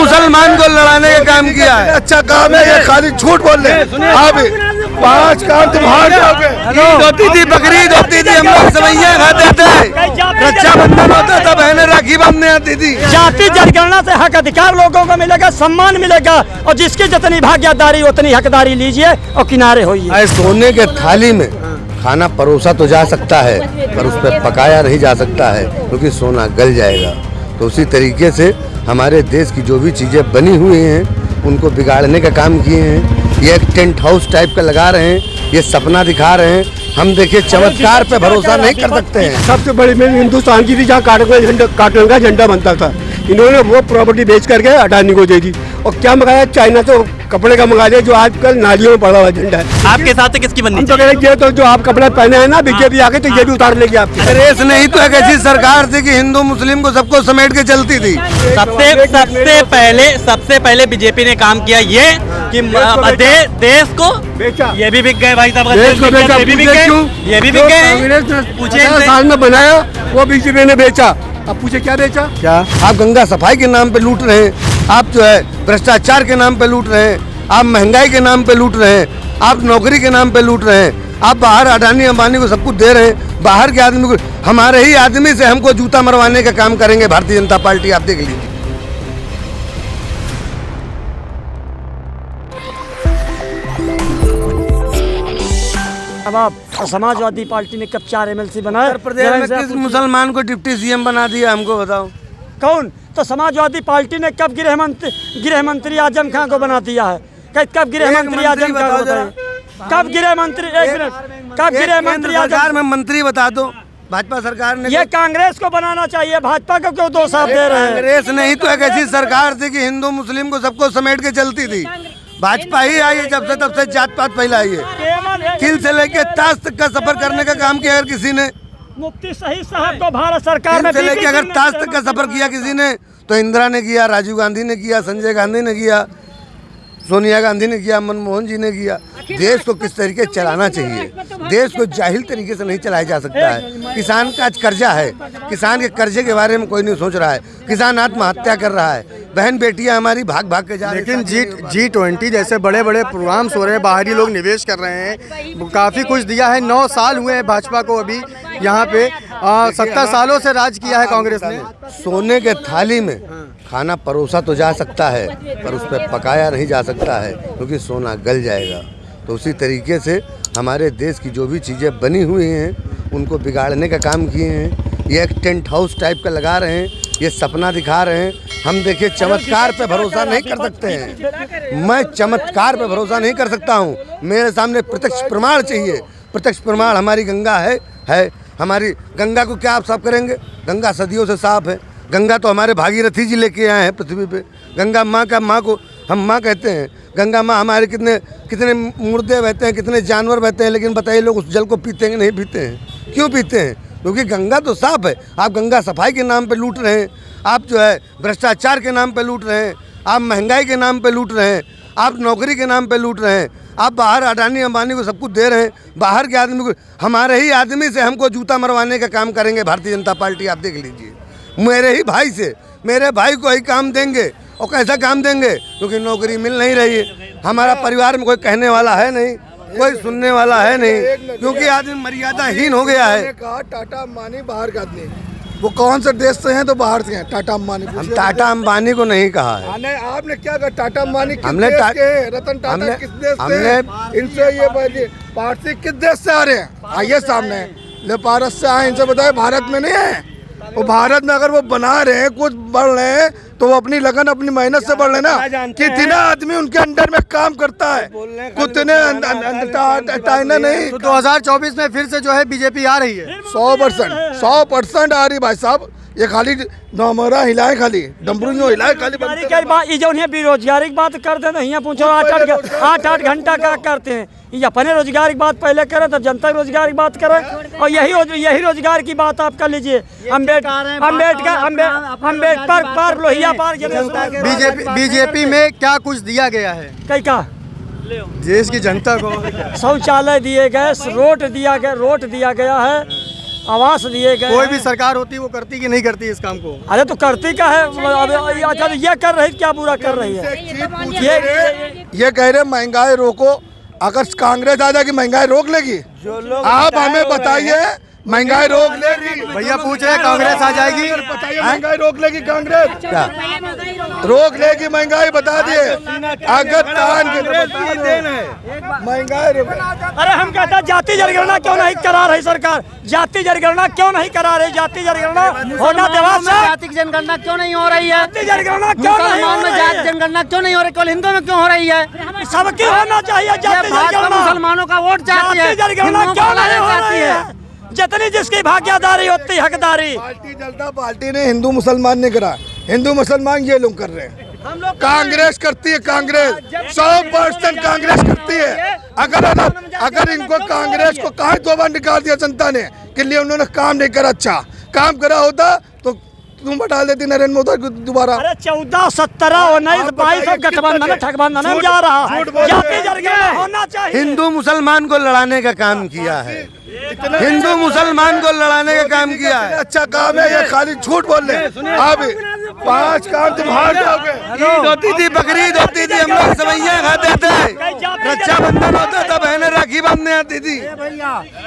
मुसलमान को लड़ाने का काम किया है। अच्छा काम है ये, खाली झूठ बोल रहे हैं आप। 5 काम तुम हार जाओगे। ईद होती थी, बकरीद होती थी, हम लोग सेवइयां खाते थे, रक्षाबंधन होता था, बहनें राखी बांधने आती थी। जाति जनगणना से हक अधिकार लोगों को मिलेगा, सम्मान मिलेगा, और जिसकी जितनी भाग्यदारी उतनी हकदारी लीजिए और किनारे होइए। सोने के थाली में खाना परोसा तो जा सकता है, पर उस पर पकाया नहीं जा सकता है, क्योंकि सोना गल जाएगा। तो उसी तरीके से हमारे देश की जो भी चीज़ें बनी हुई हैं उनको बिगाड़ने का काम किए हैं। ये एक टेंट हाउस टाइप का लगा रहे हैं, ये सपना दिखा रहे हैं। हम देखिए चमत्कार पे भरोसा नहीं कर सकते हैं। सबसे बड़ी मेरी हिंदुस्तान की थी, जहाँ कार्टून का झंडा बनता था, इन्होंने वो प्रॉपर्टी बेच करके अडानी को दे दी। और क्या मंगाया, चाइना से कपड़े का मंगा दिया, जो आजकल नालियों में पड़ा हुआ झंडा है। आपके साथ किसकी बननी? हम तो कह रहे तो जो आप कपड़े पहने हैं ना, बीजेपी आके तो ये भी उतार लेगी आपकी। रेस नहीं तो एक ऐसी सरकार थी कि हिंदू मुस्लिम को सबको समेट के चलती थी। सबसे पहले बीजेपी ने काम किया ये कि देश को बेचा, ये भी बिक गए भाई साहब, देश को बेचा। ये भी बिक गए। कांग्रेस ने 50 साल में बनाया, वो बीजेपी ने बेचा। अब पूछे क्या बेचा? क्या आप गंगा सफाई के नाम पे लूट रहे हैं, आप जो है भ्रष्टाचार के नाम पे लूट रहे हैं, आप महंगाई के नाम पे लूट रहे हैं, आप नौकरी के नाम पे लूट रहे हैं, आप बाहर अडानी अंबानी को सब कुछ दे रहे हैं, बाहर के आदमी को, हमारे ही आदमी से हमको जूता मरवाने का काम करेंगे भारतीय जनता पार्टी। आप देख लीजिए। अब आप समाजवादी पार्टी ने कब 4 MLC बनाए? प्रदेश में किस मुसलमान को डिप्टी सीएम बना दिया, हमको बताओ। कौन? तो समाजवादी पार्टी ने कब गृह मंत्री आजम खान को बना दिया है? कब गृह मंत्री आजम खान को बताएं? कब गृह मंत्री, एक मिनट, कब गृह मंत्री सरकार में मंत्री बता दो। भाजपा सरकार ने ये कांग्रेस को बनाना चाहिए, भाजपा को क्यों दोष आप दे रहे हैं? कांग्रेस नहीं तो एक ऐसी सरकार थी कि हिंदू मुस्लिम को सबको समेट के चलती थी। भाजपा ही आई है जब से, तब से जात पात फैलाई है। किल से लेके ताश तक का सफर करने का काम किया अगर किसी ने, मुफ्ती शहीद साहब को भारत सरकार में से लेके अगर ताश तक का सफर किया किसी ने, तो इंदिरा ने किया, राजीव गांधी ने किया, संजय गांधी ने किया, सोनिया गांधी ने किया, मनमोहन जी ने किया। देश को किस तरीके से चलाना चाहिए, देश को जाहिल तरीके से नहीं चलाया जा सकता है। किसान का आज कर्जा है, किसान के कर्जे के बारे में कोई नहीं सोच रहा है, किसान आत्महत्या कर रहा है, बहन बेटियां हमारी भाग भाग के जा रही हैं। लेकिन G20 जैसे बड़े बड़े प्रोग्राम्स हो रहे हैं, बाहरी लोग निवेश कर रहे हैं, काफ़ी कुछ दिया है। 9 साल हुए हैं भाजपा को अभी यहाँ पे, 70 सालों से राज किया है कांग्रेस ने। सोने के थाली में खाना परोसा तो जा सकता है, पर उस पर पकाया नहीं जा सकता है, क्योंकि सोना गल जाएगा। तो उसी तरीके से हमारे देश की जो भी चीज़ें बनी हुई हैं उनको बिगाड़ने का काम किए हैं। ये एक टेंट हाउस टाइप का लगा रहे हैं, ये सपना दिखा रहे हैं। हम देखिए चमत्कार पे भरोसा नहीं कर सकते हैं। मैं चमत्कार पे भरोसा नहीं कर सकता हूँ, मेरे सामने प्रत्यक्ष प्रमाण चाहिए। प्रत्यक्ष प्रमाण हमारी गंगा है। हमारी गंगा को क्या आप साफ करेंगे? गंगा सदियों से साफ है। गंगा तो हमारे भागीरथी जी लेके आए हैं पृथ्वी पे। गंगा माँ का, माँ को हम माँ कहते हैं। गंगा माँ हमारे कितने मुर्दे बहते हैं, कितने जानवर बहते हैं, लेकिन बताइए लोग उस जल को पीते हैं कि नहीं पीते हैं? क्यों पीते हैं? क्योंकि गंगा तो साफ है। आप गंगा सफाई के नाम पे लूट रहे हैं, आप जो है भ्रष्टाचार के नाम पे लूट रहे हैं, आप महंगाई के नाम पे लूट रहे हैं, आप नौकरी के नाम पे लूट रहे हैं, आप बाहर अडानी अंबानी को सब कुछ दे रहे हैं, बाहर के आदमी को, हमारे ही आदमी से हमको जूता मरवाने का काम करेंगे भारतीय जनता पार्टी। आप देख लीजिए, मेरे ही भाई से, मेरे भाई को ही काम देंगे। और कैसा काम देंगे? क्योंकि नौकरी मिल नहीं रही है, हमारा परिवार में कोई कहने वाला है नहीं, कोई सुनने वाला है नहीं, क्योंकि आदमी मर्यादाहीन हो गया है। कहा टाटा अंबानी बाहर का आदमी, वो कौन से देश से हैं? तो बाहर से हैं टाटा अंबानी। हम टाटा अंबानी को नहीं कहा है। आपने क्या कहा? टाटा अंबानी किस हमने देश के हैं? रतन टाटा किस देश से हैं? इनसे ये पारसी किस देश से आ रहे हैं? आइए सामने, ले भारत से आए, इनसे बताए भारत में नहीं है। वो भारत में अगर वो बना रहे हैं, कुछ बढ़ रहे हैं, तो वो अपनी लगन अपनी मेहनत से बढ़ लेना। कितना आदमी उनके अंडर में काम करता है, कितने टाइना नहीं। तो 2024 में फिर से जो है बीजेपी आ रही है। 100% आ रही भाई साहब। ये खाली नौमरा हिलाए, खाली डमरू जो हिलाए, खाली बेरोजगारी की बात करते हैं। यहाँ पूछो 8-8 घंटा का करते हैं। ये अपने रोजगार की बात पहले करें, तब जनता रोजगार की बात करें। और यही रोजगार की बात आप कर लीजिए। Ambedkar park, Lohia park, BJP में क्या कुछ दिया गया है? कई का देश की जनता को शौचालय दिए गए, रोड दिया गया है, आवास दिए गए कोई हैं। भी सरकार होती वो करती कि नहीं करती इस काम को? अरे तो करती का है, अच्छा ये कर रही क्या बुरा कर रही है? ये कह रहे महंगाई रोको, अगर कांग्रेस आ जाएगी महंगाई रोक लेगी? आप हमें बताइए, महंगाई रोक लेगी? भैया पूछ रहे हैं कांग्रेस आ जाएगी? बताइए महंगाई रोक लेगी कांग्रेस? क्या रोक लेगी महंगाई? बता दिए अगर तान के महंगाई रोक। अरे हम कहते हैं जाति जनगणना क्यों नहीं करा रही सरकार? जाति जनगणना क्यों नहीं करा रही? जाति जनगणना होना दिवस है। जाति की जनगणना क्यों नहीं हो रही है? जाति जनगणना क्यों नहीं मुसलमान हो में रही जाति है? जनगणना क्यों नहीं हो रही? केवल हिंदुओं में क्यों हो रही है? सबकी होना चाहिए जाति भारत में जनगणना। मुसलमानों का वोट चाहती है, जाति जनगणना हिंदुओं क्यों को नहीं हो चाहती रही है। है? जितनी जिसकी भागीदारी होती हकदारी। पार्टी जनता पार्टी ने हिंदू मुसलमान ने करा, हिंदू मुसलमान ये लोग कर रहे हैं। कांग्रेस करती है, कांग्रेस 100% कांग्रेस करती है। अगर इनको कांग्रेस को कहाँ 2 बार निकाल दिया जनता ने कि लिए उन्होंने काम नहीं करा, अच्छा काम करा होता तो तुम बता देती नरेंद्र मोदी को दोबारा। अरे 14, 17, 19, 22 गठबंधन ठगबंधन में जा रहा है। जाति जनगणना होना चाहिए। हिंदू मुसलमान को लड़ाने का काम किया है, हिंदू मुसलमान को लड़ाने का काम किया है। अच्छा काम है, ये खाली झूठ बोल रहे। आप 5 काम तुम हार जाओगे। ईद होती थी, बकरीद होती थी, हम लोग सवैयां खाते थे, रक्षाबंधन होता था, बहनें राखी बांधने आती थी।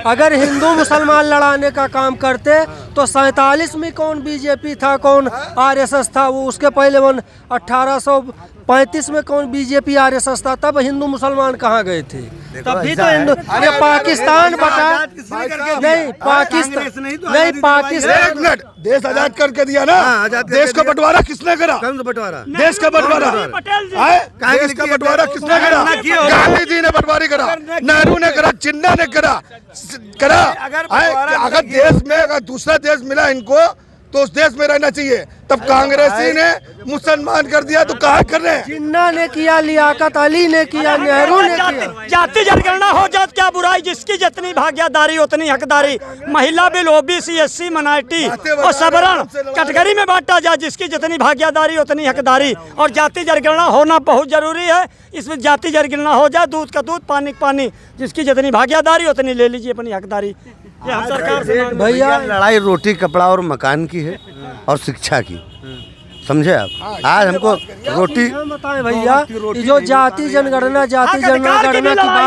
अगर हिंदू मुसलमान लड़ाने का काम करते तो 47 में कौन बीजेपी था, कौन आरएसएस था? वो उसके पहले 1835 में कौन बीजेपी आरएसएस था? तब हिंदू मुसलमान कहाँ गए थे? तब भी तो हिंदू, ये पाकिस्तान बटा नहीं, पाकिस्तान नहीं, पाकिस्तान। एक मिनट, देश आजाद करके दिया ना, देश का बंटवारा किसने करा? बंटवारा देश का बंटवारा पटेल जी। आए? देश का बंटवारा किसने करा? गांधी जी ने बंटवारी करा, नेहरू ने करा, जिन्ना ने करा। अगर देश में अगर दूसरा देश मिला इनको तो उस देश में रहना चाहिए। तब कांग्रेसी ने मुसलमान कर दिया तो कहाँ कर रहे हैं? जिन्ना ने किया, लियाकत अली ने किया, नेहरू ने किया। जाति जनगणना हो जात क्या बुराई? जिसकी जितनी भागीदारी उतनी हकदारी। महिला बिल ओबीसी, एससी, माइनॉरिटी और सबरण कैटेगरी में बांटा जाए। जिसकी जितनी भागीदारी उतनी हकदारी। और जाति जनगणना होना बहुत जरूरी है। इसमें जाति जनगणना हो जाए, दूध का दूध, पानी का पानी। जिसकी जितनी भागीदारी उतनी ले लीजिए अपनी हकदारी। ये हम सरकार से मांग भैया लड़ाई रोटी कपड़ा और मकान की है और शिक्षा की, समझे आप? आज हमको रोटी बताएं भैया, ये जो जाति जनगणना की बात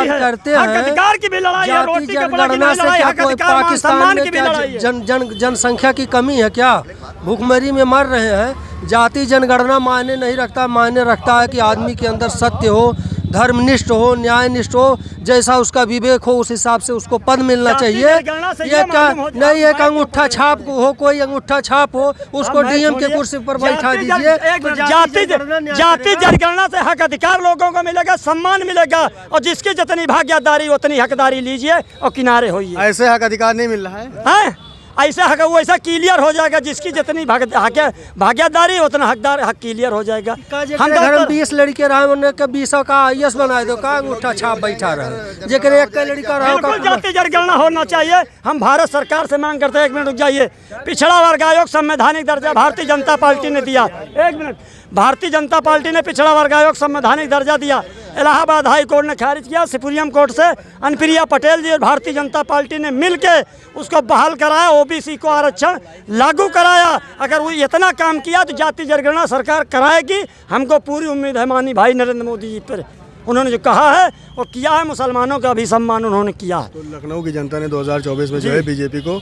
करते हैं, अधिकार की भी लड़ाई है, रोटी जाति कपड़ा की जनगणना से लड़ाई, क्या हक कोई अधिकार, मान पाकिस्तान सम्मान में की भी क्या लड़ाई है। जनसंख्या की कमी है क्या? भूखमरी में मर रहे हैं। जाति जनगणना मायने नहीं रखता, मायने रखता है कि आदमी के अंदर सत्य हो, धर्मनिष्ठ हो, न्यायनिष्ठ हो, जैसा उसका विवेक हो उस हिसाब से उसको पद मिलना चाहिए। ये क्या नहीं, एक अंगूठा छाप हो, कोई अंगूठा छाप हो, उसको डीएम के कुर्सी पर बैठा दीजिए। जाति जनगणना से हक अधिकार लोगों को मिलेगा, सम्मान मिलेगा। और जिसकी जितनी भागीदारी उतनी हकदारी लीजिए और किनारे होइए। ऐसे हक अधिकार नहीं मिल रहा है। हैं? ऐसा हक वो ऐसा क्लियर हो जाएगा। जिसकी जितनी भागीदारी उतना हकदार हक क्लियर हो जाएगा। हम घर में 20 लड़के रहे, उन्हें 20 का आईएएस बना दो, का अंगूठा छाप बैठा रहे। जेकर एक लड़का रहा, जाति जनगणना होना चाहिए। हम भारत सरकार से मांग करते हैं, 1 मिनट रुक जाइए। पिछड़ा वर्ग आयोग संवैधानिक दर्जा भारतीय जनता पार्टी ने दिया। 1 मिनट, भारतीय जनता पार्टी ने पिछड़ा वर्ग आयोग संवैधानिक दर्जा दिया। इलाहाबाद हाई कोर्ट ने खारिज किया। सुप्रीम कोर्ट से अनुप्रिया पटेल जी और भारतीय जनता पार्टी ने मिलके उसको बहाल कराया, ओबीसी को आरक्षण लागू कराया। अगर वो इतना काम किया तो जाति जनगणना सरकार कराएगी। हमको पूरी उम्मीद है माननीय भाई नरेंद्र मोदी जी पर। उन्होंने जो कहा है वो किया है, मुसलमानों का भी सम्मान उन्होंने किया है। तो लखनऊ की जनता ने 2024 में जो है बीजेपी को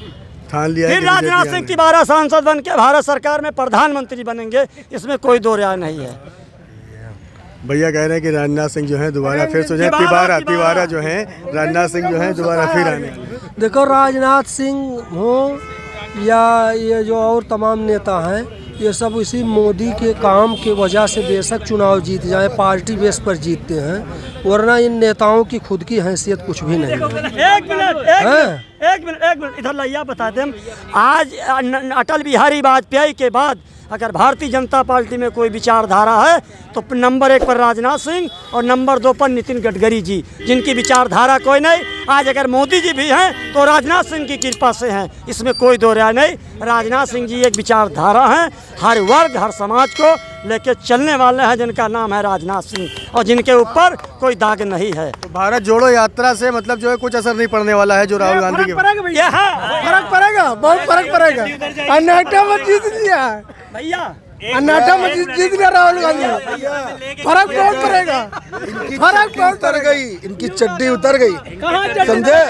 ठान लिया है। फिर राजनाथ सिंह दोबारा सांसद बन के भारत सरकार में प्रधानमंत्री बनेंगे, इसमें कोई दो राय नहीं है। भैया कह रहे हैं कि राजनाथ सिंह जो है दोबारा फिर से तिवारा जो है राजनाथ सिंह जो है दोबारा फिर आने। देखो, राजनाथ सिंह हो या ये जो और तमाम नेता हैं, ये सब इसी मोदी के काम के वजह से बेशक चुनाव जीत जाए, पार्टी बेस पर जीतते हैं, वरना इन नेताओं की खुद की हैसियत कुछ भी नहीं है। एक मिनट इधर लाइया बता दें। आज अटल बिहारी वाजपेयी के बाद अगर भारतीय जनता पार्टी में कोई विचारधारा है तो नंबर 1 पर राजनाथ सिंह और नंबर 2 पर नितिन गडकरी जी, जिनकी विचारधारा कोई नहीं। आज अगर मोदी जी भी हैं तो राजनाथ सिंह की कृपा से हैं, इसमें कोई दो राय नहीं। राजनाथ सिंह जी एक विचारधारा हैं, हर वर्ग हर समाज को लेके चलने वाले हैं जिनका नाम है राजनाथ सिंह और जिनके ऊपर कोई दाग नहीं है। तो भारत जोड़ो यात्रा से मतलब जो है कुछ असर नहीं पड़ने वाला है जो राहुल गांधी के ये है फर्क पड़ेगा, बहुत फर्क पड़ेगा। अन्नाटा में जीत लिया भैया, अन्नाटा में जीत लिया राहुल गांधी। फर्क बहुत पड़ेगा, फर्क बहुत उतर गई, इनकी चड्डी उतर गई, समझे।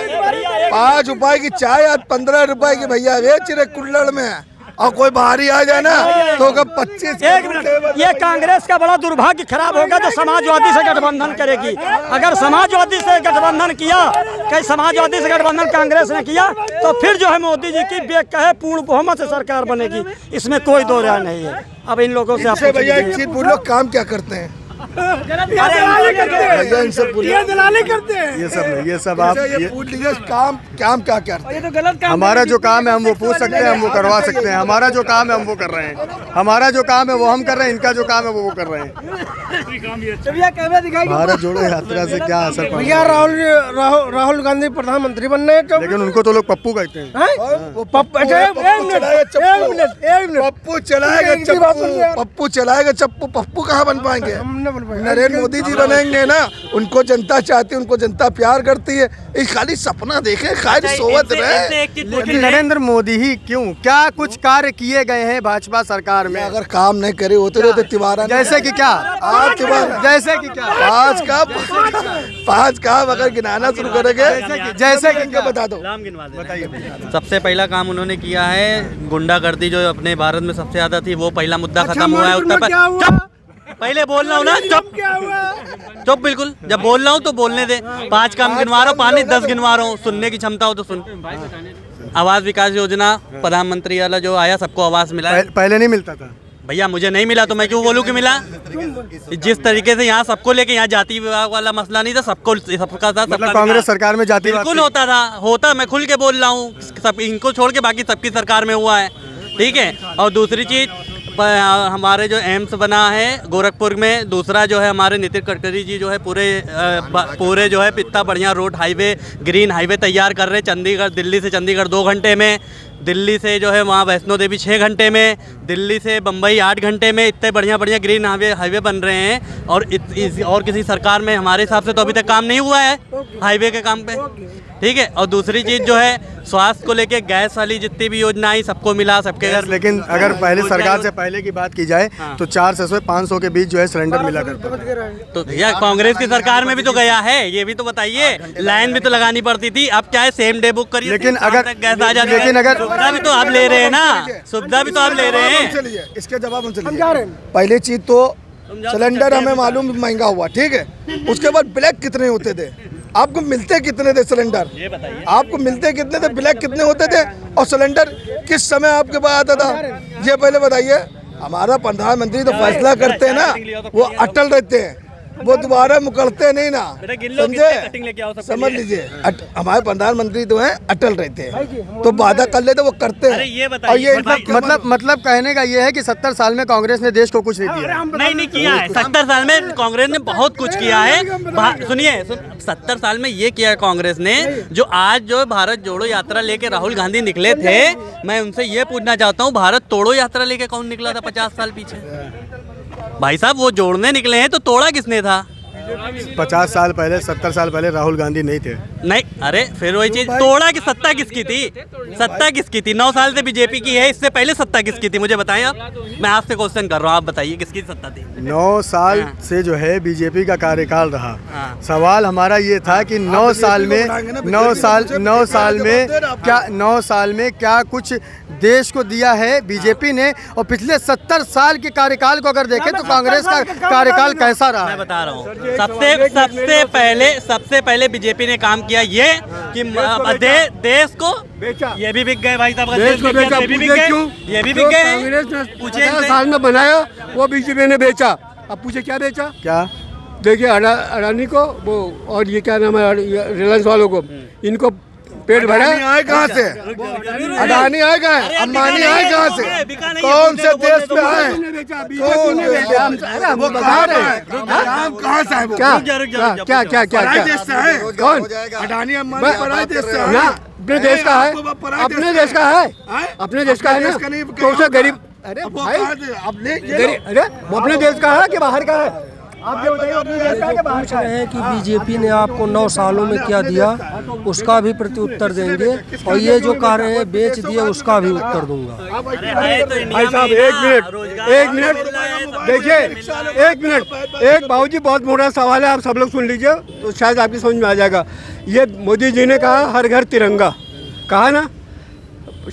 5 रुपए की चाय आज 15 रुपए की भैया बेच रहे कुल्लड़ में, और कोई बाहरी आ जाए ना तो कब 25। एक मिनट, ये कांग्रेस का बड़ा दुर्भाग्य खराब होगा जो समाजवादी से गठबंधन करेगी। अगर समाजवादी से गठबंधन किया, कहीं समाजवादी से गठबंधन कांग्रेस ने किया तो फिर जो है मोदी जी की बेकहे पूर्ण बहुमत से सरकार बनेगी, इसमें कोई दो राय नहीं है। अब इन लोगों से आप भैया एक चीज पूछ लो, काम क्या करते हैं भैया, इनसे दलाली करते हैं। ये सब आप ये पूछ लीजिए काम क्या करते हैं। हमारा जो काम है हम वो पूछ सकते हैं, हम वो करवा सकते हैं। हमारा जो काम है हम वो कर रहे हैं, हमारा जो काम है वो हम कर रहे हैं, इनका जो काम है वो कर रहे हैं। भारत जोड़ो यात्रा से क्या असर पड़ा? भैया राहुल गांधी प्रधानमंत्री बनने हैं, लेकिन उनको तो लोग पप्पू कहते हैं। पप्पू चलाएगा चप्पू, पप्पू कहाँ बन पाएंगे? नरेंद्र मोदी जी बनेंगे ना, उनको जनता चाहती है, उनको जनता प्यार करती है। ये खाली सपना देखे, खाली सोवत रहे। लेकिन नरेंद्र मोदी ही क्यों, क्या कुछ कार्य किए गए हैं भाजपा सरकार में? अगर काम नहीं करे होते रहे तो तिवारा जैसे कि क्या? आज तिवारा जैसे कि क्या? पाँच काम अगर गिनाना शुरू करेंगे, जैसे कि क्या? बता दो। बताइए। सबसे पहला काम उन्होंने किया है गुंडागर्दी जो अपने भारत में सबसे ज्यादा थी, वो पहला मुद्दा खत्म हुआ है। उत्तर प्रदेश पहले बोल रहा हूँ ना, चुप बिल्कुल, जब बोल रहा हूँ तो बोलने दे। 5 काम गिनवा रहा हूँ, 5 10 गिनवा रहा हूँ, सुनने की क्षमता हो तो सुन। आवास विकास योजना प्रधानमंत्री वाला जो आया, सबको आवास मिला है। पहले नहीं मिलता था भैया, मुझे नहीं मिला तो मैं क्यों बोलूँ कि मिला? जिस तरीके से यहाँ सबको लेके, यहाँ जाति विभाग वाला मसला नहीं था, सबका था। मतलब कांग्रेस सरकार में जाति बिल्कुल होता मैं खुल के बोल रहा हूँ। सब इनको छोड़ के बाकी सबकी सरकार में हुआ है, ठीक है। और दूसरी चीज, हमारे जो एम्स बना है गोरखपुर में, दूसरा जो है हमारे नितिन गडकरी जी जो है पूरे जो है इतना बढ़िया रोड हाईवे, ग्रीन हाईवे तैयार कर रहे हैं। चंडीगढ़, दिल्ली से चंडीगढ़ 2 घंटे में, दिल्ली से जो है वहाँ वैष्णो देवी 6 घंटे में, दिल्ली से बम्बई 8 घंटे में। इतने बढ़िया ग्रीन हाईवे बन रहे हैं। और किसी सरकार में हमारे हिसाब से तो अभी तक काम नहीं हुआ है हाईवे के काम पे, ठीक है। और दूसरी चीज़ जो है स्वास्थ्य को लेके, गैस वाली जितनी भी योजना आई सबको मिला, सबके घर। लेकिन अगर पहले सरकार से पहले की बात की जाए तो 400 से 500 के बीच जो है सिलेंडर मिला करता था। तो भैया कांग्रेस की सरकार में भी तो गया है, ये भी तो बताइए। लाइन भी तो लगानी पड़ती थी, अब क्या है सेम डे बुक करिए। लेकिन अगर गैस आ जाती है, लेकिन अगर सुविधा भी तो आप ले रहे हैं ना, सुविधा भी तो आप ले रहे हैं। इसके जवाब हम चलिए। पहली चीज तो सिलेंडर हमें मालूम महंगा हुआ, ठीक है। उसके बाद ब्लैक कितने होते थे, आपको मिलते कितने थे सिलेंडर, ये बताइए। आपको मिलते कितने थे, ब्लैक कितने होते थे, और सिलेंडर किस समय आपके पास आता था, ये पहले बताइए। हमारा प्रधानमंत्री तो फैसला करते हैं ना, वो अटल रहते हैं, वो दोबारा मुकरते नहीं ना, समझे। समझ लीजिए, हमारे प्रधानमंत्री तो हैं अटल रहते हैं, तो वादा कर लेते वो करते हैं। ये बताइए, मतलब कहने का ये है कि 70 साल में कांग्रेस ने देश को कुछ नहीं दिया। नहीं किया है। 70 साल में कांग्रेस ने बहुत कुछ किया है। सुनिए, 70 साल में ये किया कांग्रेस ने, जो आज जो भारत जोड़ो यात्रा लेके राहुल गांधी निकले थे, मैं उनसे ये पूछना चाहता हूँ, भारत तोड़ो यात्रा लेके कौन निकला था 50 साल पीछे? भाई साहब, वो जोड़ने निकले हैं तो तोड़ा किसने था? 50 साल पहले, 70 साल पहले राहुल गांधी नहीं थे। नहीं, अरे फिर वही चीज, तोड़ा की सत्ता किसकी थी? सत्ता किसकी थी? 9 साल से बीजेपी की है, इससे पहले सत्ता किसकी थी? मुझे बताएं आप, मैं आपसे क्वेश्चन कर रहा हूँ, आप बताइए किसकी सत्ता थी? 9 साल से जो है बीजेपी का कार्यकाल रहा। सवाल हमारा ये था कि 9 साल में क्या कुछ देश को दिया है बीजेपी ने, और पिछले 70 साल के कार्यकाल को अगर देखें तो कांग्रेस का कार्यकाल कैसा रहा? मैं बता रहा हूँ, सबसे पहले बीजेपी ने काम किया ये कि देश को बेचा। ये भी बिक गए भाई साहब, देश को बेचा, ये भी बिक गए, क्यों? ये भी बिक गए। कांग्रेस ने पूछे 50 साल में बनाया, वो बीजेपी ने बेचा। अब पूछे क्या बेचा? क्या देखिए, अडानी को वो, और ये क्या नाम है, रिलायंस वालों को, इनको पेट भरा। आए कहाँ से? अडानी आए कहाँ है? अंबानी आए कहाँ से? कौन से देश में आए? वो कहाँ है? कहाँ से है वो? क्या देश से है? कौन? अडानी अंबानी पराए देश से ना, है। अपने देश का है, अपने देश का है, अपने देश का है ना। तो उसे गरीब अरे अब वो भाई, कहाँ थे? अब ले ये गरीब- अरे वो अपने देश का है कि बाहर का है? आप ये बताइए, अपने देश का है कि बाहर का पूछ रहे है? हैं कि बीजेपी ने आपको 9 सालों में क्या दिया, उसका भी प्रत्युत्तर देंगे, और ये जो कह रहे हैं बेच दिया, उसका भी उत्तर दूंगा। भाई साहब एक मिनट देखिए, एक मिनट, एक बाबूजी बहुत मोटा सवाल है, आप सब लोग सुन लीजिए तो शायद आपकी समझ में आ जाएगा। ये मोदी जी ने कहा हर घर तिरंगा, कहा ना।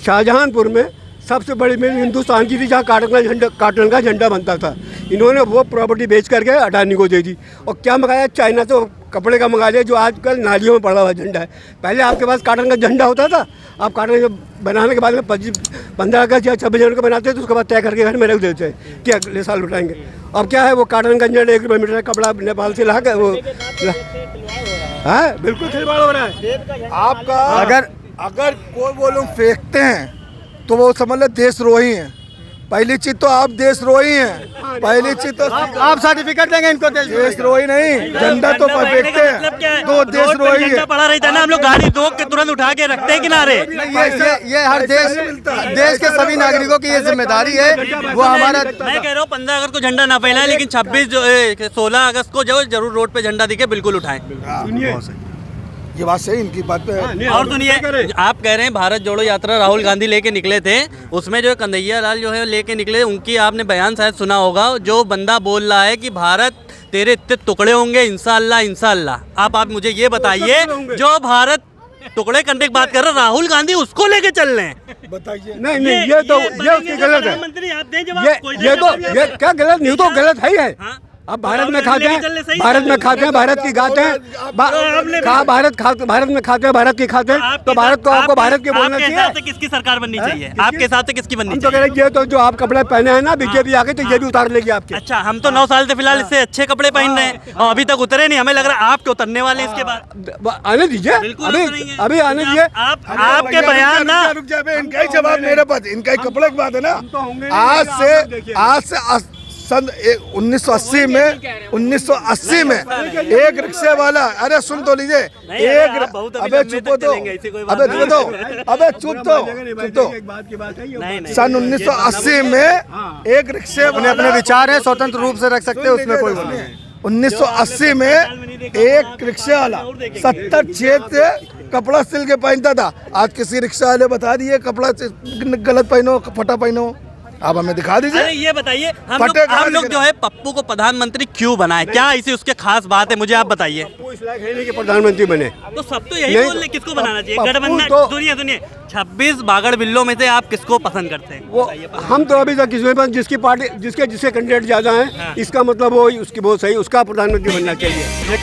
शाहजहांपुर में सबसे बड़ी मिल हिंदुस्तान की थी, जहाँ काटन का झंडा बनता था। इन्होंने वो प्रॉपर्टी बेच करके अडानी को दे दी, और क्या मंगाया, चाइना से कपड़े का मंगा लिया, जो आजकल नालियों में पड़ा हुआ झंडा है। पहले आपके पास काटन का झंडा होता था, आप काटन का बनाने के बाद में 15 अगस्त या 26 जनवरी को बनाते थे, तो उसके बाद तय करके घर में रख देते हैं कि अगले साल उठाएंगे। अब क्या है, वो काटन का झंडा 1 किलोमीटर का कपड़ा नेपाल से ला कर वो है, बिल्कुल खिलवाड़ हो रहा है। आपका अगर कोई वो लोग फेंकते हैं तो वो समझ लो देशद्रोही हैं। पहली चीज तो आप देशद्रोही हैं, पहली चीज तो आप सर्टिफिकेट देंगे इनको देशद्रोही नहीं, झंडा तो फेंकते हैं तो देशद्रोही है। पड़ा रहता है ना, हम लोग गाड़ी रोक के तुरंत उठा के रखते हैं किनारे। ये हर देश के सभी नागरिकों की ये जिम्मेदारी है, वो हमारा। मैं कह रहा हूँ 15 अगस्त को झंडा ना फहराएं, लेकिन 16 अगस्त को जो जरूर रोड पे झंडा दिखे बिल्कुल उठाएं। ये बात सही, इनकी बात पे और सुनिए, आप कह रहे हैं भारत जोड़ो यात्रा राहुल गांधी लेके निकले थे, उसमें जो कन्हैया लाल जो है लेके निकले, उनकी आपने बयान शायद सुना होगा, जो बंदा बोल रहा है कि भारत तेरे इतने टुकड़े होंगे इंशाअल्लाह इंशाअल्लाह। आप मुझे ये बताइए, जो भारत टुकड़े करने की बात कर रहे राहुल गांधी, उसको लेके चल रहे हैं, बताइए। नहीं ये उसकी गलत है। आप दें जवाब। ये क्या गलत नहीं, तो गलत है ही है। अब भारत में खाते हैं, भारत में खाते हैं, भारत की खाते हैं, भारत में खाते हैं, भारत की खाते हैं, तो भारत को आपको भारत के बोलना चाहिए। आपके किसकी सरकार बननी चाहिए? आपके हिसाब से किसकी बननी हम तो कह चाहिए? रहे हैं, ये तो जो आप कपड़े पहने हैं ना, बीजेपी आके तो ये भी उतार लेगी आपके। अच्छा, हम तो 9 साल से फिलहाल इससे अच्छे कपड़े पहन रहे हैं और अभी तक उतरे नहीं। हमें लग रहा है आपके उतरने वाले इसके बाद। आने दीजिए, अभी आने दीजिए। आपके बयान ना, रुक जाए, इनका ही जवाब मेरे पास, इनका ही कपड़े की बात है ना। आज से सन 1980 में एक रिक्शे वाला, अरे सुन तो लीजिए, अबे चुप तो, अबे चुप तो, सन 1980 में एक रिक्शे, अपने विचार है, स्वतंत्र रूप से रख सकते हैं, उसमें कोई वो नहीं है। 1980 में एक रिक्शे वाला 70 छेद से कपड़ा सिल के पहनता था। आज किसी रिक्शा वाले बता दिए कपड़ा गलत पहनो, फटा पहनो, आप हमें दिखा दीजिए। अरे ये बताइए, हम लोग जो है पप्पू को प्रधानमंत्री क्यों बनाए? क्या इसी उसके खास बात है, मुझे आप बताइए। इस लायक है नहीं कि प्रधानमंत्री बने। तो सब तो यही नहीं, बोल रहे, किसको बनाना चाहिए? पप्पू गठबंधन। तो- सुनिए 26 बागड़ बिल्लों में से आप किसको पसंद करते हैं? वो हम तो अभी तक किसी पर जिसकी पार्टी जिसके कैंडिडेट ज्यादा हैं, इसका मतलब वो उसकी बहुत सही, उसका प्रधानमंत्री बनना चाहिए।